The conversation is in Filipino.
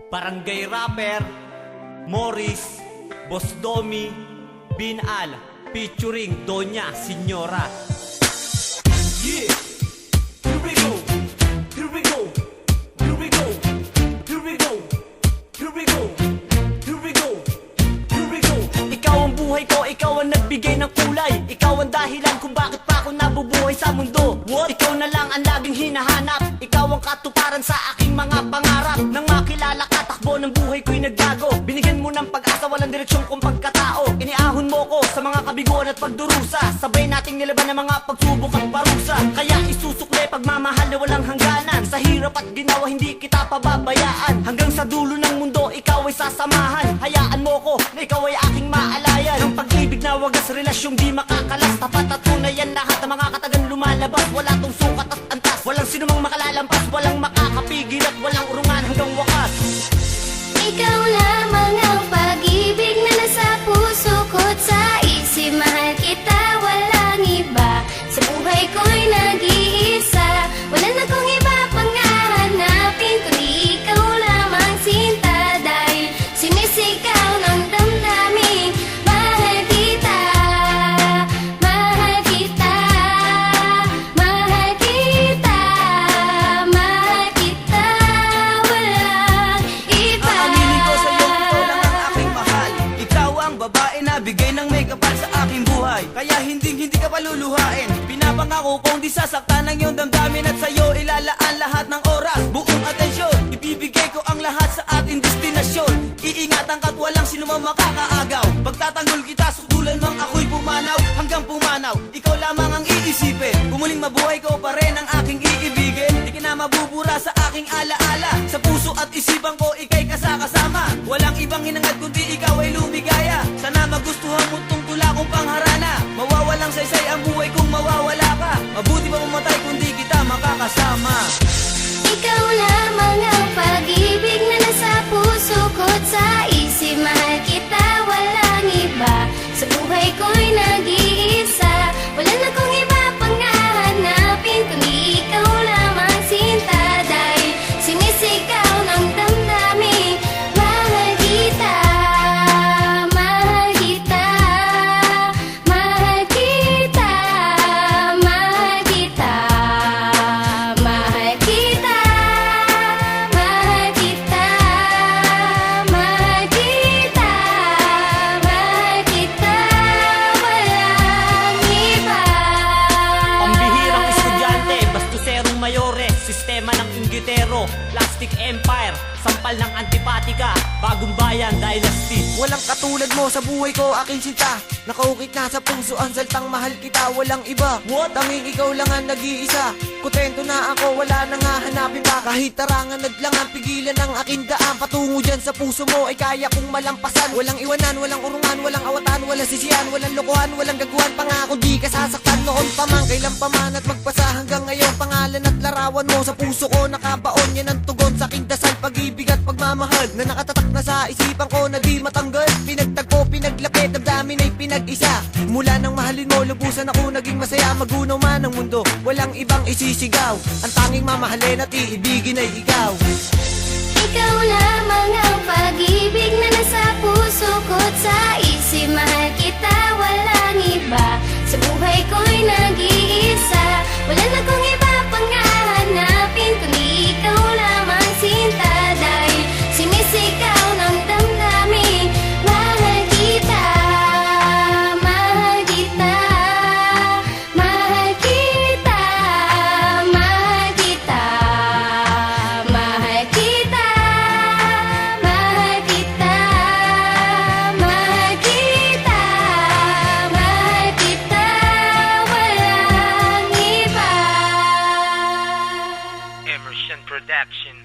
Barangay Rapper, Morris, Boss Domi, Binal, featuring Doña Senyora. Yeah! Here we go! Here we go! Here we go! Here we go! Here we go! Here we go! Here we go! Ikaw ang buhay ko, ikaw ang nagbigay ng kulay. Ikaw ang dahilan kung bakit pa ako nabubuhay sa mundo. What? Ikaw na lang ang laging hinahanap. Ikaw ang katuparan sa aking mga pangarap. Nang makilala ka, takbo ng buhay ko'y nagbago. Binigyan mo ng pag-asa, walang direksyon kong pagkatao. Iniahon mo ko sa mga kabiguan at pagdurusa. Sabay nating nilaban ng mga pagsubok at parusa. Kaya isusukle pagmamahal na walang hangganan. Sa hirap at ginawa hindi kita pababayaan. Hanggang sa dulo ng mundo ikaw ay sasamahan. Hayaan mo ko na ikaw ay aking maalayan. Ang pag-ibig na wagas, relasyong di makakalas. Tapat at tunayan lahat ng mga katagang lumalabas. Wala tong sukat at antas, walang sinumang makalalampas. Walang makakapigil at walang urungan hanggang wakas. Ikaw lamang ang pag-ibig na nasa puso ko't sa isip. Mahal kita, walang iba. Sa buhay ko'y nag-iisa. Wala na kong iba pang hahanapin, kundi ikaw lamang sinta. Dahil sinisigaw ng damdamin, mahal kita, mahal kita, mahal kita, mahal kita, walang iba. Aminin ko sa'yo, ikaw lang ang aking mahal. Ikaw ang babae na bigay ng may kapal sa aking buhay. Kaya hindi ka paluluhain. Pinapangako kong di sasaktan ng iyong damdamin. At sa'yo ilalaan lahat ng oras, buong atensyon. Ibibigay ko ang lahat sa ating destinasyon. Iingatan ka't walang sinumang makakaagaw. Pagtatanggol kita, sukulan mang ako'y pumanaw. Hanggang pumanaw, ikaw lamang ang iisipin. Kumuling mabuhay ko pa rin ang aking iibigin. Di ka na mabubura sa aking alaala. Sa puso at isipan ko, ika'y kasakasama. Walang ibang hinangad kundi ikaw ay lumigaya. Sana magustuhan mo tong tula kong pangharana. Mawawalang saysay ang buhay kung mawawala ka. Mabuti pa mamatay kundi kita makakasama. Ikaw lamang ang pag-ibig na nasa puso ko't sa isip. Mahal kita, walang iba. Sa buhay ko'y nag-iisa. Wala na kong iba pang hahanapin, kundi ikaw lamang sinta. Dahil sinisigaw ng damdamin, mahal kita, mahal kita, mahal kita, mahal kita, mahal kita, mahal kita, mahal kita, mahal kita, walang iba. Pambihirang estudyante, bastuserong mayores, sistema ng inggitero, plastic empire, sampal ng antipatika, bagong bayan, dynasty. Walang katulad mo sa buhay ko, aking sinta. Nakaukit na sa puso ang saltang mahal kita, walang iba. What? Tanging ikaw lang ang nag-iisa. Kontento na ako, wala nang hahanapin pa. Kahit tarangan lang ang pigilan ng aking daan. Patungo dyan sa puso mo ay kaya kong malampasan. Walang iwanan, walang urungan, walang awatan, walang sisiyan, walang lokohan, walang gaguhan. Pangako di ka sasaktan noon pa man, kailan pa man at magpasa hanggang ngayon. Pangalan at larawan mo sa puso ko nakabaon. Yan ang tugon sa aking dasal, pag-ibig at pagmamahal na nakatatak na sa isipan ko na di matanggal. Pinagtagpo, pinaglapit, damdamin ay pinag-isa. Mula nang mahalin mo, lubusan ako naging masaya. Magunaw man ang mundo, walang ibang isisigaw. Ang tanging mamahalin at iibigin ay ikaw. Ikaw lamang ang pag-ibig na nasa puso ko't sa isip. Mahal kita, walang iba. Sa buhay ko'y nag-iisa. Wala na kong iba pang hahanapin, kundi ikaw lamang sinta. Dahil sinisigaw ng damdamin, mahal kita, mahal kita, mahal kita, mahal kita, mahal kita, mahal kita, mahal kita, mahal kita, walang iba. Emerson Production.